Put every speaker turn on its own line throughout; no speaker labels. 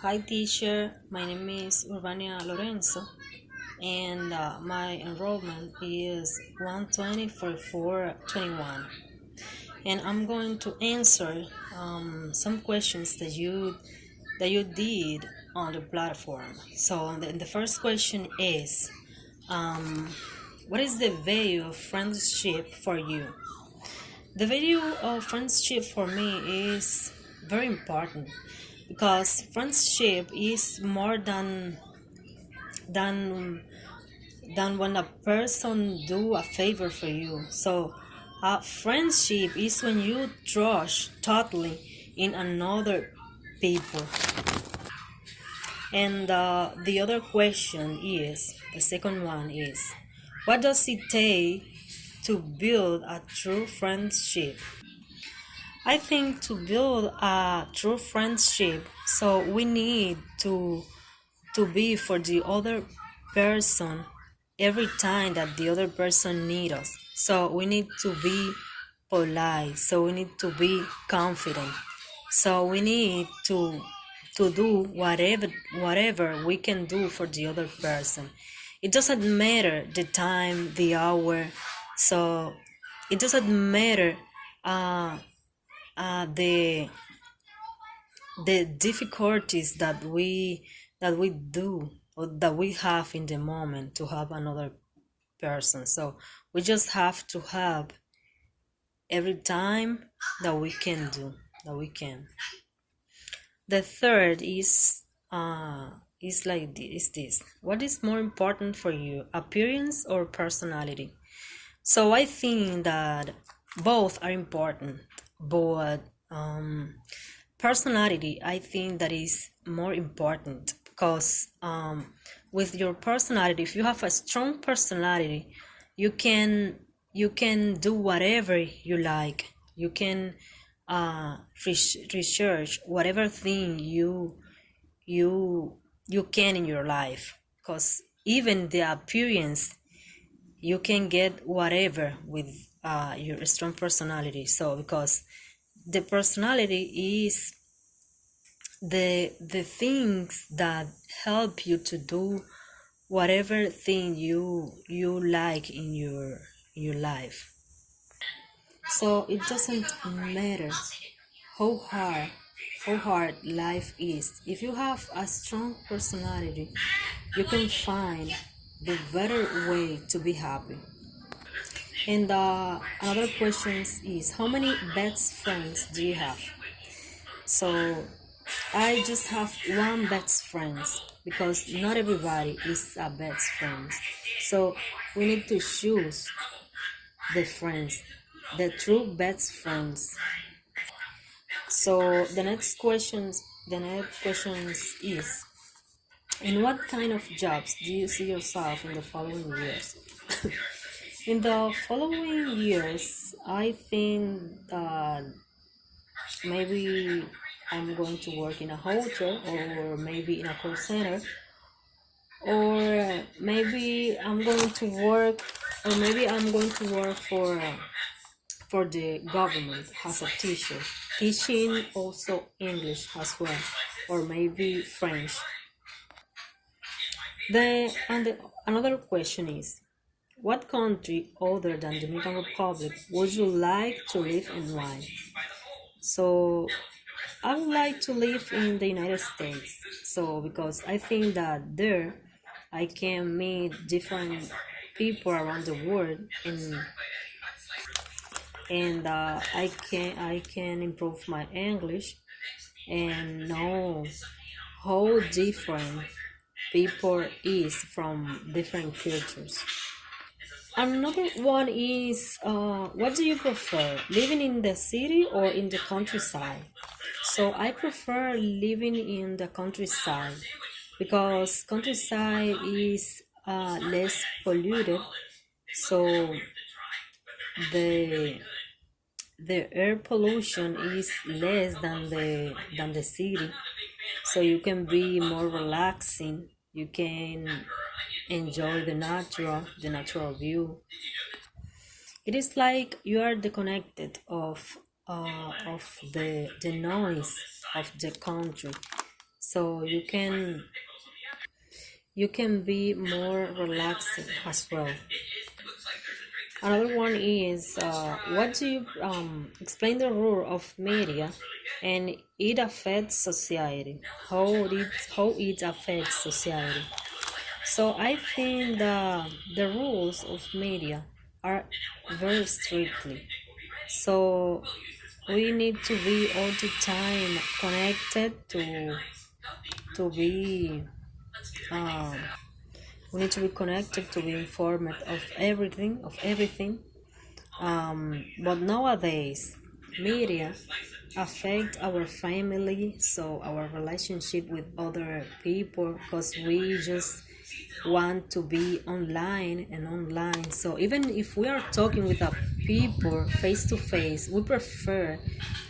Hi teacher, my name is Urbania Lorenzo and my enrollment is 120 and I'm going to answer some questions that you did on the platform. So the first question is um, what is the value of friendship for you? The value of friendship for me is very important because friendship is more than than when a person do a favor for you. So friendship is when you trust totally in another people. And the other question is, the second one is, what does it take to build a true friendship? I think to build a true friendship, so we need to be for the other person every time that the other person needs us. So we need to be polite. So we need to be confident. So we need to do whatever we can do for the other person. It doesn't matter the time, the hour. So it doesn't matter uh, the difficulties that we do or that we have in the moment to help another person. So we just have to help every time that we can do that we can. The third is like this: what is more important for you, appearance or personality? So I think that both are important, but personality, I think that is more important because with your personality, if you have a strong personality, you can you can do whatever you like. You can research whatever thing you you can in your life, because even the appearance, you can get whatever with your strong personality. So because the personality is the things that help you to do whatever thing you like in your life. So it doesn't matter how hard how hard life is. If you have a strong personality, you can find the better way to be happy. And another question is, how many best friends do you have? So I just have one best friend because not everybody is a best friend. So we need to choose the friends, the true best friends. So the next questions is, in what kind of jobs do you see yourself in the following years? In the following years, I think that maybe I'm going to work in a hotel or maybe in a call center, or maybe I'm going to work or maybe I'm going to work for the government as a teacher, teaching also English as well, or maybe French. Another question is, what country other than Dominican Republic would you like to live and why? So I would like to live in the United States. So because I think that there I can meet different people around the world, and I can improve my English and know how different people is from different cultures. Another one is, what do you prefer, living in the city or in the countryside? So I prefer living in the countryside because countryside is less polluted. So the the air pollution is less than the city. So you can be more relaxing. You can enjoy the natural view. It is like you are disconnected of the noise of the country. so you can be more relaxed as well. Another one is what do you explain the role of media and it affects society? How it affects society? So I think the rules of media are very strictly. So we need to be all the time connected to be um, we need to be connected to be informed of everything. But nowadays, media affect our family, so our relationship with other people, because we just want to be online and online. So even if we are talking with a people face to face, we prefer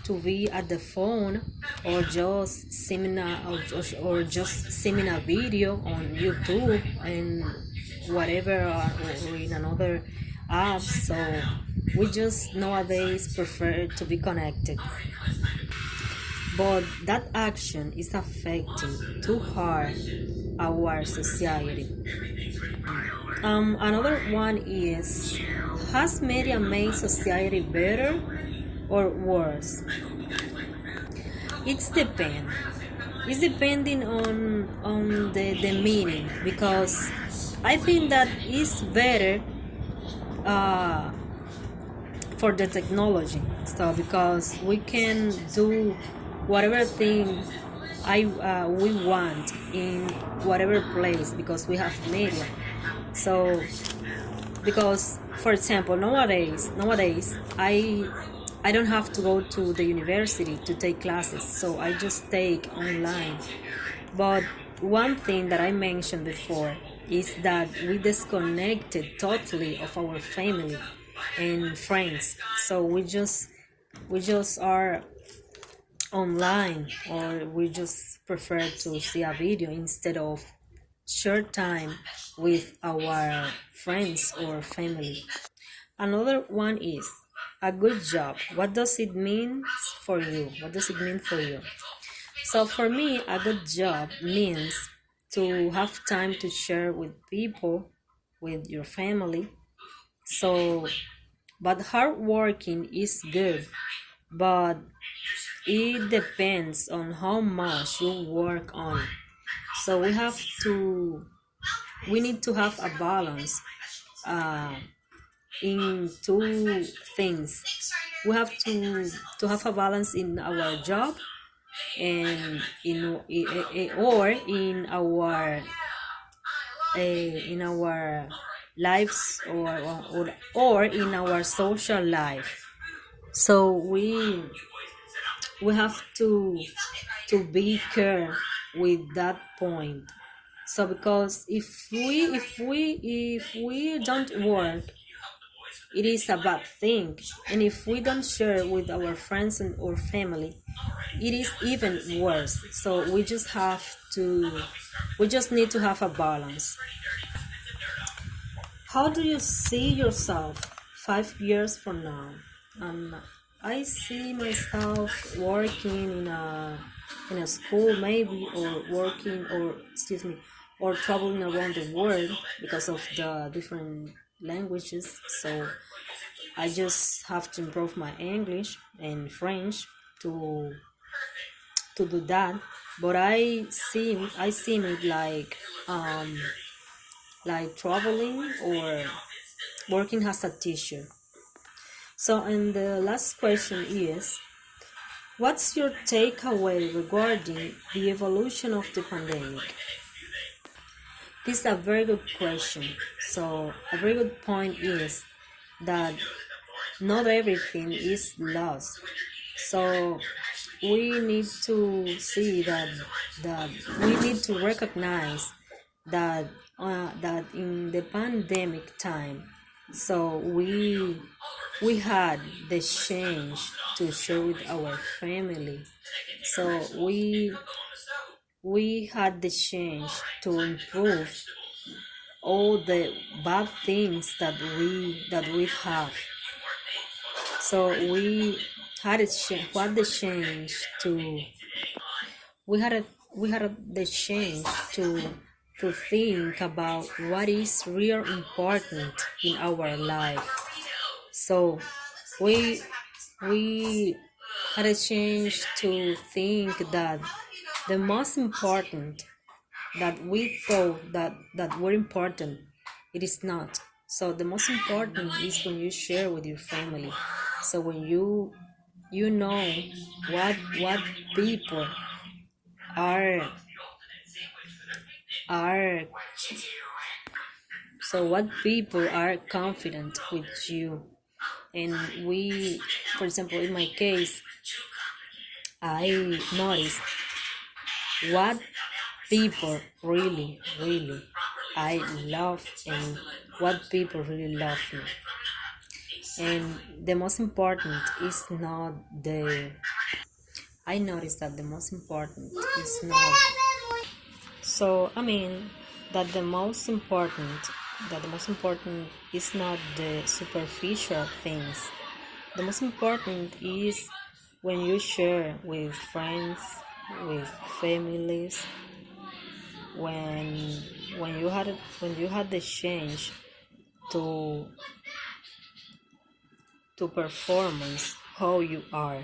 to be at the phone or just seeing a video on YouTube and whatever, or in another app. So we just nowadays prefer to be connected, but that action is affecting too hard our society. Another one is, has media made society better or worse? It's depend. It's depending on the meaning, because I think that it's better uh, for the technology. So because we can do whatever thing we want in whatever place, because we have media. So because, for example, nowadays I don't have to go to the university to take classes, so I just take online. But one thing that I mentioned before is that we disconnected totally of our family and friends, so we just are online, or we just prefer to see a video instead of short time with our friends or family. Another one is a good job. What does it mean for you? What does it mean for you? So for me, a good job means to have time to share with people, with your family. So, but hard working is good, but it depends on how much you work on it. So we need to have a balance uh, in two things. We have to have a balance in our job and or in our lives, or in our social life. So we have to be care with that point. So because if we don't work, it is a bad thing, and if we don't share with our friends and or family, it is even worse. So we just need to have a balance. How do you see yourself 5 years from now? um, I see myself working in a school, maybe, or working, or excuse me, or traveling around the world because of the different languages. So I just have to improve my English and French to to do that. But I see me like traveling or working as a teacher. So, and the last question is, what's your takeaway regarding the evolution of the pandemic? This is a very good question. So, a very good point is that not everything is lost. So, we need to see that we need to recognize that in the pandemic time, so we had the change to share with our family. So we had the change to improve all the bad things that we have. So we had the change to we had we had the chance to think about what is real important in our life. So we we had a chance to think that the most important that we thought that were important, it is not. So the most important is when you share with your family. So when you know what people are are so what people are confident with you. And we, for example, in my case, I noticed what people really I love, and what people really love me. And the most important is not the I noticed that the most important is not so I mean that the most important is not the superficial things. The most important is when you share with friends, with families, when when you had the chance to to performance how you are.